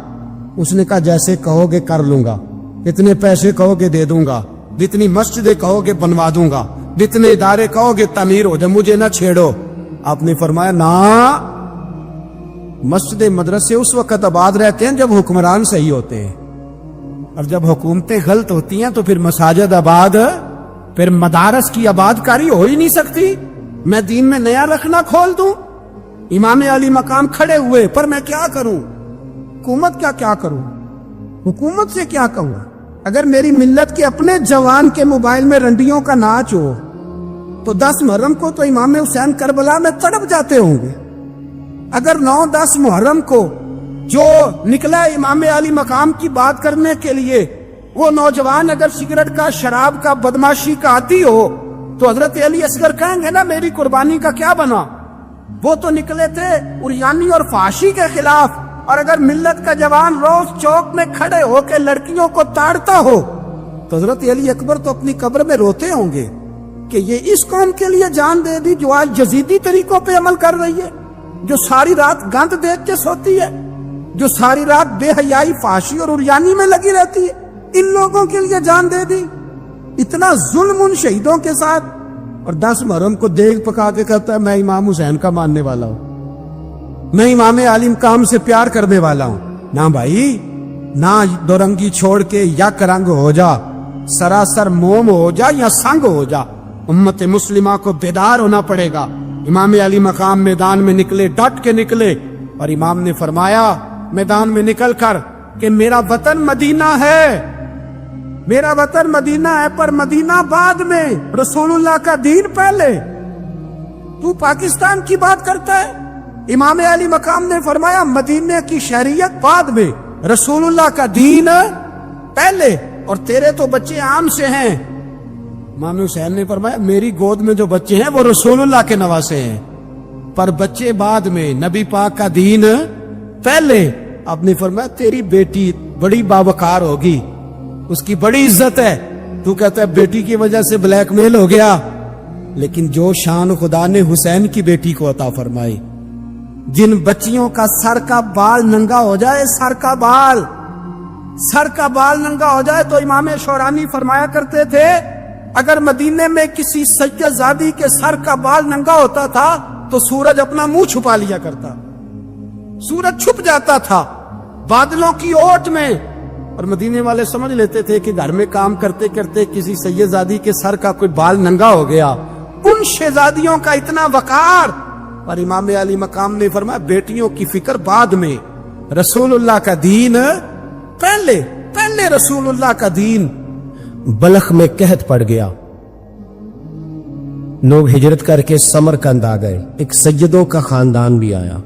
اس نے کہا جیسے کہو گے کر لوں گا، جتنے پیسے کہو گے دے دوں گا، جتنی مسجدیں کہو گے بنوا دوں گا، جتنے ادارے کہو گے تعمیر ہو جائے، مجھے نہ چھیڑو. آپ نے فرمایا نا، مسجد مدرسے اس وقت آباد رہتے ہیں جب حکمران صحیح ہوتے ہیں، اور جب حکومتیں غلط ہوتی ہیں تو پھر مساجد آباد، پھر مدارس کی آباد کاری ہو ہی نہیں سکتی. میں دین میں نیا رکھنا کھول دوں؟ امام علی مقام کھڑے ہوئے، پر میں کیا کروں؟ حکومت کیا کروں؟ حکومت سے کیا کہوں؟ اگر میری ملت کے اپنے جوان کے موبائل میں رنڈیوں کا ناچ ہو تو 10 محرم کو تو امام حسین کربلا میں تڑپ جاتے ہوں گے. اگر 9-10 محرم کو جو نکلا امام علی مقام کی بات کرنے کے لیے، وہ نوجوان اگر سگریٹ کا، شراب کا، بدماشی کا عادی ہو تو حضرت علی اصغر کہیں گے نا میری قربانی کا کیا بنا؟ وہ تو نکلے تھے عریانی اور فحاشی کے خلاف. اور اگر ملت کا جوان روز چوک میں کھڑے ہو کے لڑکیوں کو تاڑتا ہو تو حضرت علی اکبر تو اپنی قبر میں روتے ہوں گے کہ یہ اس قوم کے لیے جان دے دی جو آج یزیدی طریقوں پہ عمل کر رہی ہے، جو ساری رات گند دیکھ کے سوتی ہے، جو ساری رات بے حیائی، فحاشی اور عریانی میں لگی رہتی ہے. ان لوگوں کے لیے جان دے دی. اتنا ظلم ان شہیدوں کے ساتھ، اور 10 محرم کو دیگ پکا کے کہتا ہے میں امام حسین کا ماننے والا ہوں، میں امام علی مقام سے پیار کرنے والا ہوں. نہ بھائی، نہ دو رنگی چھوڑ کے یک رنگ ہو جا، سراسر موم ہو جا یا سنگ ہو جا. امت مسلمہ کو بیدار ہونا پڑے گا. امام علی مقام میدان میں نکلے، ڈٹ کے نکلے، اور امام نے فرمایا میدان میں نکل کر کہ میرا وطن مدینہ ہے، میرا وطن مدینہ ہے، پر مدینہ بعد میں، رسول اللہ کا دین پہلے. تو پاکستان کی بات کرتا ہے. امام علی مقام نے فرمایا مدینہ کی شہریت بعد میں، رسول اللہ کا دین پہلے، اور تیرے تو بچے عام سے ہیں. امام حسین نے فرمایا میری گود میں جو بچے ہیں وہ رسول اللہ کے نواسے ہیں، پر بچے بعد میں، نبی پاک کا دین پہلے. آپ نے فرمایا تیری بیٹی بڑی باوقار ہوگی, اس کی بڑی عزت ہے, تو کہتا ہے بیٹی کی وجہ سے بلیک میل ہو گیا. لیکن جو شان خدا نے حسین کی بیٹی کو عطا فرمائی, جن بچیوں کا سر کا بال ننگا ہو جائے, سر کا بال ننگا ہو جائے, تو امام شورانی فرمایا کرتے تھے اگر مدینے میں کسی سید زادی کے سر کا بال ننگا ہوتا تھا تو سورج اپنا منہ چھپا لیا کرتا, سورج چھپ جاتا تھا بادلوں کی اوٹ میں, اور مدینے والے سمجھ لیتے تھے کہ گھر میں کام کرتے کرتے کسی سید زادی کے سر کا کوئی بال ننگا ہو گیا. ان شہزادیوں کا اتنا وقار, اور امام علی مقام نے فرمایا بیٹیوں کی فکر بعد میں, رسول اللہ کا دین پہلے رسول اللہ کا دین. بلخ میں قحط پڑ گیا, لوگ ہجرت کر کے سمرقند آ گئے, ایک سیدوں کا خاندان بھی آیا,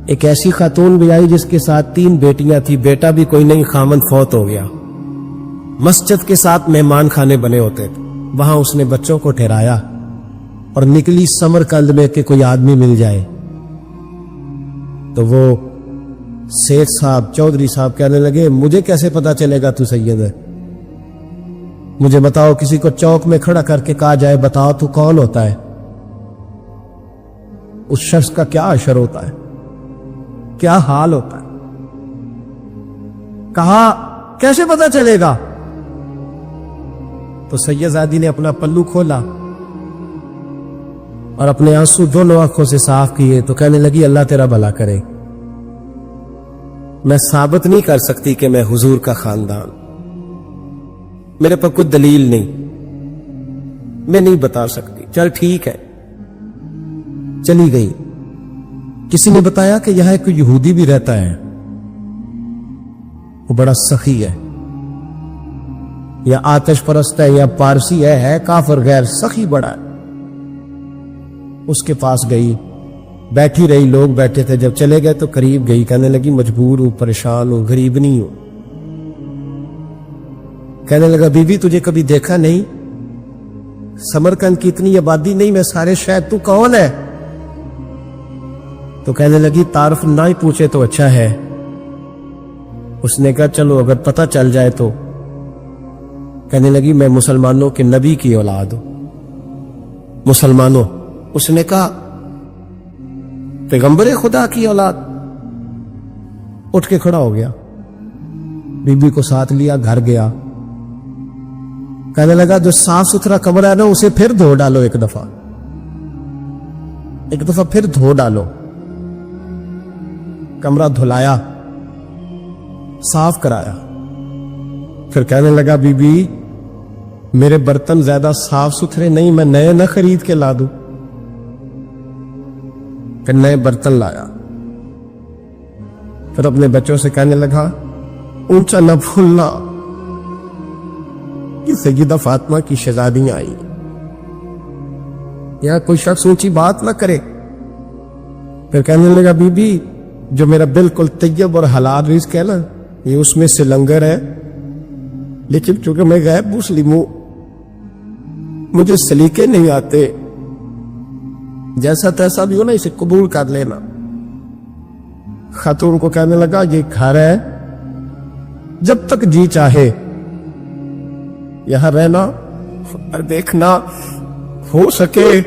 ایک ایسی خاتون بھی آئی جس کے ساتھ 3 بیٹیاں تھی, بیٹا بھی کوئی نہیں, خامند فوت ہو گیا. مسجد کے ساتھ مہمان خانے بنے ہوتے تھے, وہاں اس نے بچوں کو ٹھہرایا اور نکلی سمرقند میں کہ کوئی آدمی مل جائے. تو وہ سیٹھ صاحب, چودھری صاحب کہنے لگے مجھے کیسے پتا چلے گا تو سید ہے, مجھے بتاؤ, کسی کو چوک میں کھڑا کر کے کہا جائے بتاؤ تو کون ہوتا ہے, اس شخص کا کیا اشر ہوتا ہے, کیا حال ہوتا ہے. کہا کیسے پتا چلے گا؟ تو سید زادی نے اپنا پلو کھولا اور اپنے آنسو دونوں آنکھوں سے صاف کیے, تو کہنے لگی اللہ تیرا بھلا کرے, میں ثابت نہیں کر سکتی کہ میں حضور کا خاندان, میرے پر کوئی دلیل نہیں, میں نہیں بتا سکتی, چل ٹھیک ہے. چلی گئی. کسی نے بتایا کہ یہاں ایک یہودی بھی رہتا ہے, وہ بڑا سخی ہے, یا آتش پرست ہے, یا پارسی ہے کافر غیر, سخی بڑا ہے. اس کے پاس گئی, بیٹھی رہی, لوگ بیٹھے تھے, جب چلے گئے تو قریب گئی, کہنے لگی مجبور ہوں, پریشان ہوں, غریب نہیں ہوں. کہنے لگا بی بی تجھے کبھی دیکھا نہیں, سمرقند کی اتنی آبادی نہیں, میں سارے شہر, تو کون ہے؟ تو کہنے لگی تعارف نہ ہی پوچھے تو اچھا ہے. اس نے کہا چلو اگر پتہ چل جائے تو. کہنے لگی میں مسلمانوں کے نبی کی اولاد ہوں. مسلمانوں؟ اس نے کہا پیغمبر خدا کی اولاد. اٹھ کے کھڑا ہو گیا, بی بی کو ساتھ لیا, گھر گیا. کہنے لگا جو صاف ستھرا کمرہ ہے نا اسے پھر دھو ڈالو, ایک دفعہ پھر دھو ڈالو. کمرہ دھلایا, صاف کرایا. پھر کہنے لگا بی بی میرے برتن زیادہ صاف ستھرے نہیں, میں نئے نہ خرید کے لا دوں. پھر نئے برتن لایا. پھر اپنے بچوں سے کہنے لگا اونچا نہ بھولنا کہ سیدہ فاطمہ کی شہزادیاں آئی, یہاں کوئی شخص اونچی بات نہ کرے. پھر کہنے لگا بی بی جو میرا بالکل طیب اور حلال رزق ہے نا, یہ اس میں سے لنگر ہے, لیکن چونکہ میں غیر مسلم ہوں, مجھے سلیقے نہیں آتے, جیسا تیسا بھی ہو نا اسے قبول کر لینا. خاتون کو کہنے لگا یہ گھر ہے, جب تک جی چاہے یہاں رہنا, اور دیکھنا ہو سکے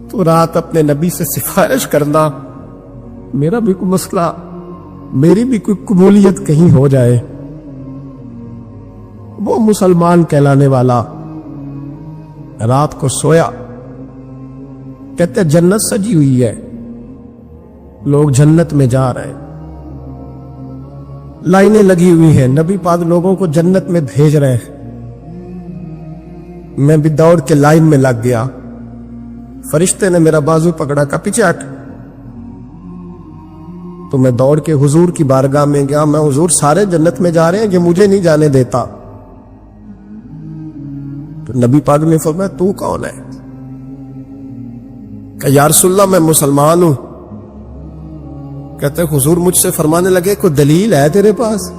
تو رات اپنے نبی سے سفارش کرنا, میرا بھی کوئی مسئلہ, میری بھی کوئی قبولیت کہیں ہو جائے. وہ مسلمان کہلانے والا رات کو سویا. کہتے جنت سجی ہوئی ہے, لوگ جنت میں جا رہے ہیں, لائنیں لگی ہوئی ہیں, نبی پاک لوگوں کو جنت میں بھیج رہے ہیں. میں بھی دوڑ کے لائن میں لگ گیا. فرشتے نے میرا بازو پکڑا, کا پیچھے ہٹ. تو میں دوڑ کے حضور کی بارگاہ میں گیا, میں حضور سارے جنت میں جا رہے ہیں, یہ مجھے نہیں جانے دیتا. تو نبی پاک نے فرمایا تو کون ہے؟ کہ یا رسول اللہ میں مسلمان ہوں. کہتے حضور مجھ سے فرمانے لگے کوئی دلیل ہے تیرے پاس؟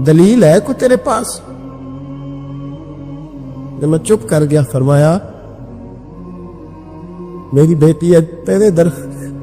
دلیل ہے کوئی تیرے پاس؟ میں چپ کر گیا. فرمایا میری بیٹی ہے تیرے در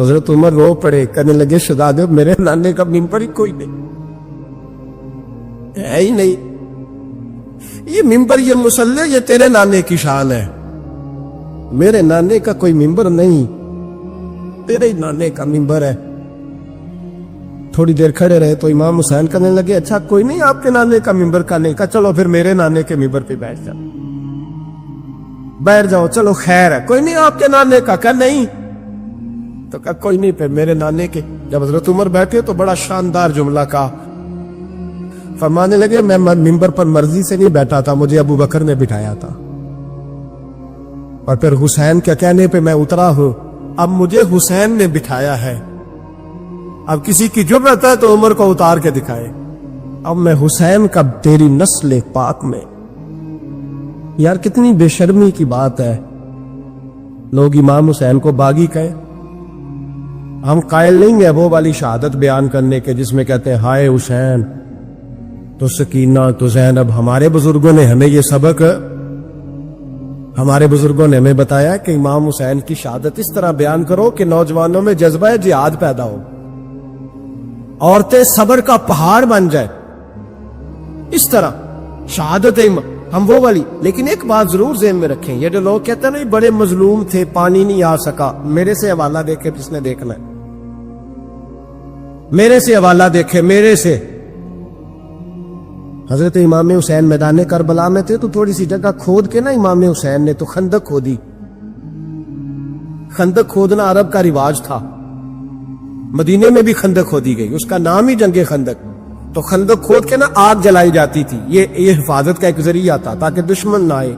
تو حضرت عمر رو پڑے، کہنے لگے شہزادے میرے نانے کا ممبر ہی کوئی نہیں ہے ہی نہیں، یہ ممبر یہ مصلی یہ تیرے نانے کی شان ہے، میرے نانے کا کوئی ممبر نہیں، تیرے نانے کا ممبر ہے۔ تھوڑی دیر کھڑے رہے تو امام حسین کہنے لگے اچھا کوئی نہیں آپ کے نانے کا ممبر کا نہیں، کہا چلو پھر میرے نانے کے ممبر پہ بیٹھ جاؤ، بیٹھ جاؤ، چلو خیر ہے، کوئی نہیں آپ کے نانے کا، کہا نہیں، تو کہا کوئی نہیں پھر میرے نانے کے۔ جب حضرت عمر بیٹھے تو بڑا شاندار جملہ کہا، فرمانے لگے میں ممبر پر مرضی سے نہیں بیٹھا تھا، مجھے ابو بکر نے بٹھایا تھا، اور پھر حسین کے کہنے پہ میں اترا ہوں، اب مجھے حسین نے بٹھایا ہے، اب کسی کی جرأت ہے تو عمر کو اتار کے دکھائے، اب میں حسین کا تیری نسل پاک میں۔ یار کتنی بے شرمی کی بات ہے، لوگ امام حسین کو باغی کہے، ہم قائل نہیں ہیں وہ والی شہادت بیان کرنے کے جس میں کہتے ہیں ہائے حسین تو سکینہ تو زینب۔ ہمارے بزرگوں نے ہمیں یہ سبق، ہمارے بزرگوں نے ہمیں بتایا کہ امام حسین کی شہادت اس طرح بیان کرو کہ نوجوانوں میں جذبہ جہاد پیدا ہو، عورتیں صبر کا پہاڑ بن جائے، اس طرح شہادت ہم وہ والی۔ لیکن ایک بات ضرور ذہن میں رکھیں، یہ جو لوگ کہتے ہیں نا بڑے مظلوم تھے پانی نہیں آ سکا، میرے سے حوالہ دیکھے جس نے دیکھنا ہے، میرے سے حوالہ دیکھے، میرے سے۔ حضرت امام حسین میدان کربلا میں تھے تو تھوڑی سی جگہ کھود کے نا امام حسین نے تو خندق کھودی، خندق کھودنا عرب کا رواج تھا، مدینے میں بھی خندق کھودی گئی، اس کا نام ہی جنگ خندق۔ تو خندق کھود کے نا آگ جلائی جاتی تھی، یہ حفاظت کا ایک ذریعہ تھا تاکہ دشمن نہ آئے۔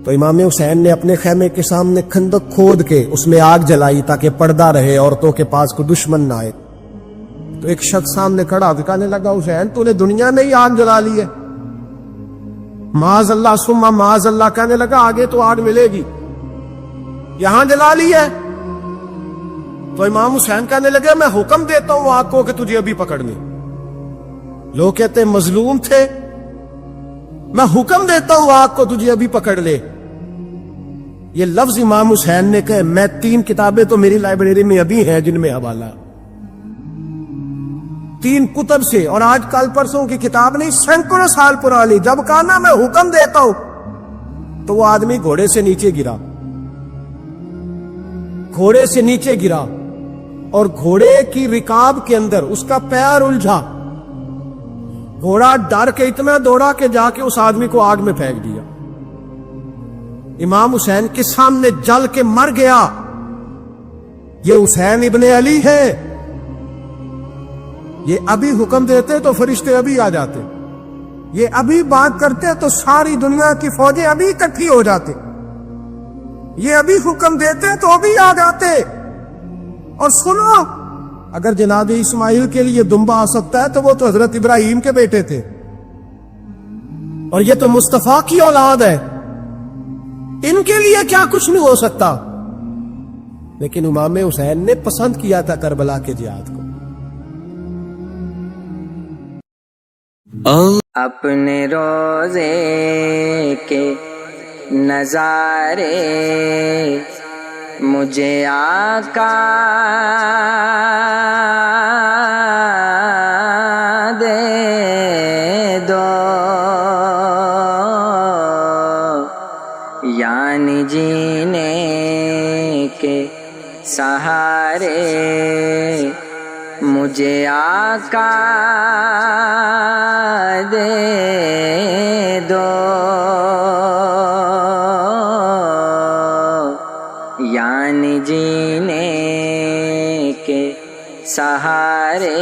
تو امام حسین نے اپنے خیمے کے سامنے خندق کھود کے اس میں آگ جلائی تاکہ پردہ رہے، عورتوں کے پاس کو دشمن نہ آئے۔ تو ایک شخص سامنے کھڑا ہو کے کہنے لگا حسین تو نے دنیا میں ہی آگ جلا لی ہے، معاذ اللہ ثم معاذ اللہ، کہنے لگا آگے تو آگ ملے گی، یہاں جلا لی ہے۔ تو امام حسین کہنے لگے میں حکم دیتا ہوں آگ کو کہ تجھے ابھی پکڑ لے۔ لوگ کہتے ہیں مظلوم تھے، میں حکم دیتا ہوں آگ کو تجھے ابھی پکڑ لے۔ یہ لفظ امام حسین نے کہے، میں 3 کتابیں تو میری لائبریری میں ابھی ہیں جن میں حوالہ 3 کتب سے، اور آج کل پرسوں کی کتاب نہیں، سینکڑوں سال پرانی۔ جب کہا نا میں حکم دیتا ہوں تو وہ آدمی گھوڑے سے نیچے گرا، گھوڑے سے نیچے گرا، اور گھوڑے کی رکاب کے اندر اس کا پیر الجھا، گھوڑا ڈر کے اتنا دوڑا کہ جا کے اس آدمی کو آگ میں پھینک دیا، امام حسین کے سامنے جل کے مر گیا۔ یہ حسین ابن علی ہے، یہ ابھی حکم دیتے تو فرشتے ابھی آ جاتے، یہ ابھی بات کرتے تو ساری دنیا کی فوجیں ابھی اکٹھی ہو جاتے، یہ ابھی حکم دیتے تو ابھی آ جاتے۔ اور سنو، اگر جناب اسماعیل کے لیے دمبا آ سکتا ہے تو وہ تو حضرت ابراہیم کے بیٹے تھے، اور یہ تو مصطفیٰ کی اولاد ہے، ان کے لیے کیا کچھ نہیں ہو سکتا؟ لیکن امام حسین نے پسند کیا تھا کربلا کے جہاد کو۔ اپنے روزے کے نظارے مجھے آقا دے دو، یعنی جینے کے سہارے مجھے آقا دے دو، یعنی جینے کے سہارے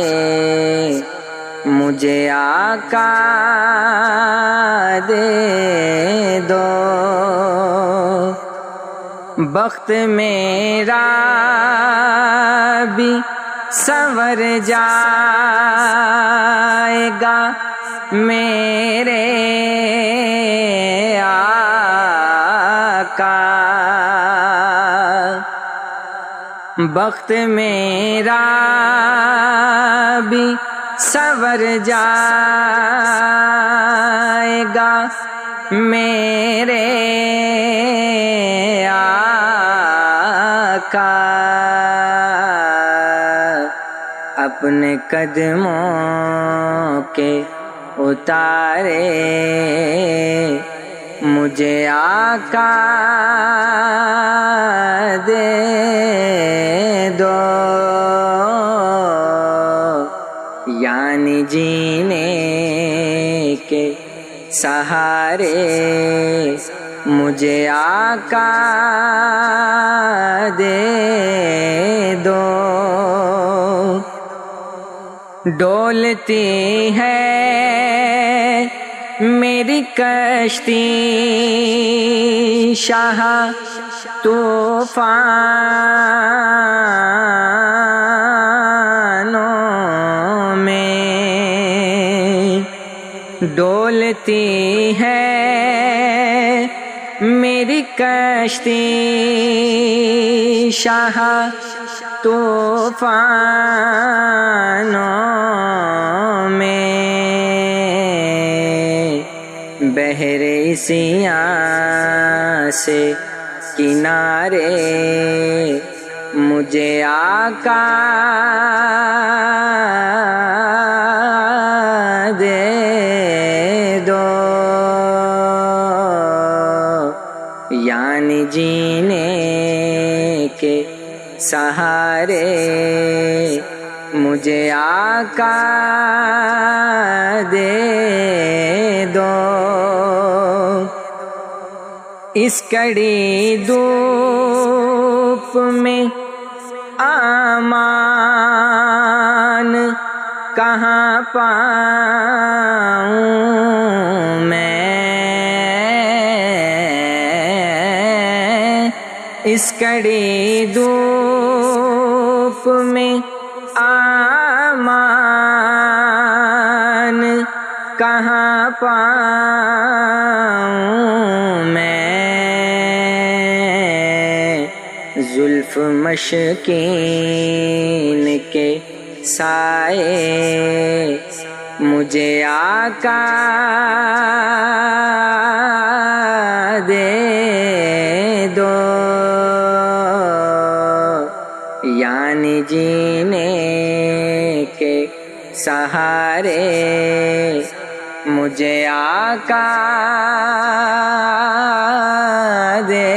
مجھے آقا دے دو۔ بخت میرا بھی سنور جائے گا میرے آقا، بخت میرا بھی سنور جائے گا میرے آقا آقا اپنے قدموں کے اتارے، مجھے آقا دے دو، یعنی جینے کے سہارے مجھے آقا دے دو۔ ڈولتی ہے میری کشتی شاہ طوفانوں میں، ڈولتی ہے میری کشتی شاہ طوفانوں میں، بحر سیاہ سے کنارے مجھے آقا دے دو، یعنی جینے کے سہارے مجھے آقا دے دو۔ اس کڑی دھوپ میں امان کہاں پاؤں میں، اس کڑی دھوپ میں امان کہاں پاؤں میں، زلف مشکین کے سائے مجھے آقا دے دو، یعنی جینے کے سہارے مجھے آقا دے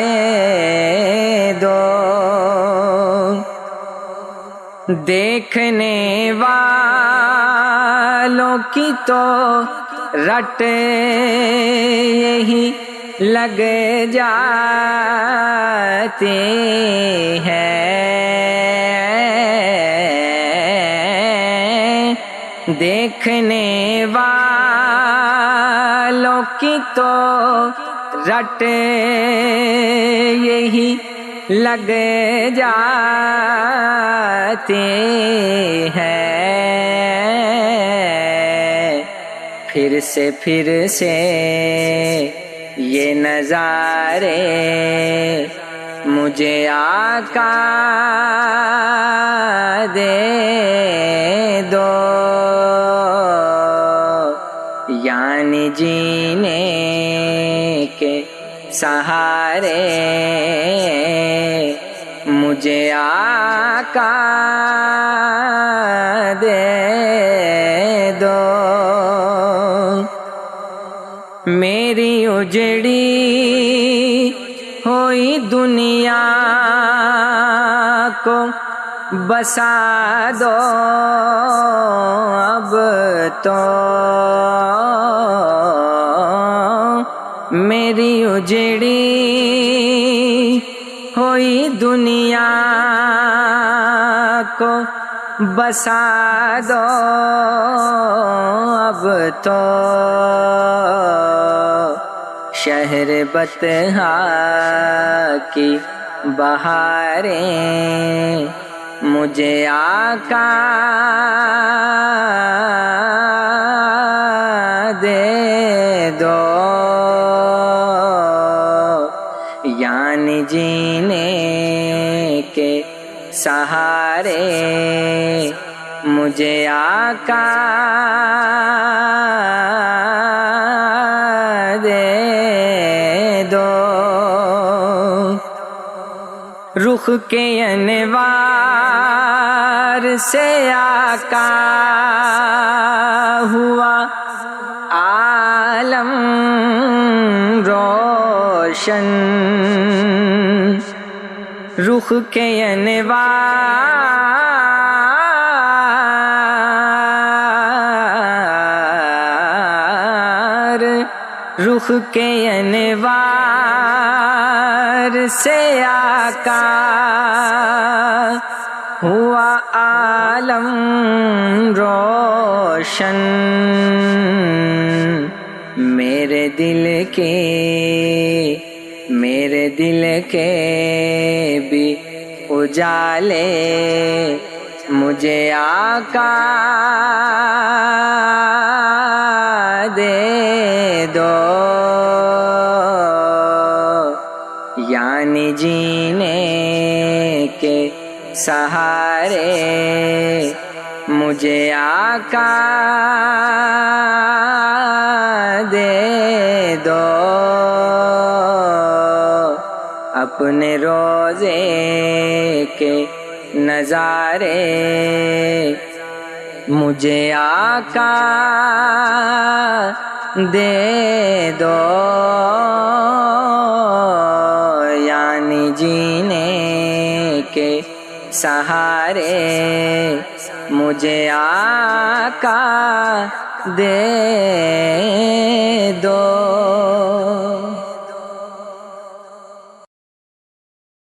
دو۔ دیکھنے والوں کی تو رٹ یہی لگ جاتے ہیں، دیکھنے والوں کی تو رٹ یہی لگ جاتے ہیں، پھر سے یہ نظارے مجھے آقا دے دو، یعنی جینے کے سہارے مجھے آقا دے دو۔ میری اجڑی ہوئی دنیا کو بسا دو اب تو، میری اجڑی ہوئی دنیا کو بسا دو اب تو، شہر بطحا کی بہاریں مجھے آقا دے دو، یعنی جینے کے سہارے مجھے آقا دے دو۔ رخ کے انوار سے آقا ہوا عالم روشن، رخ کے انوار، رخ کے انوار سے آقا ہوا عالم روشن، میرے دل کے بھی اجالے مجھے آقا دے دو، یعنی جینے کے سہارے مجھے آقا دے دو، اپنے روزے کے نظارے مجھے آقا دے دو، یعنی جینے کے سہارے مجھے آقا دے دو۔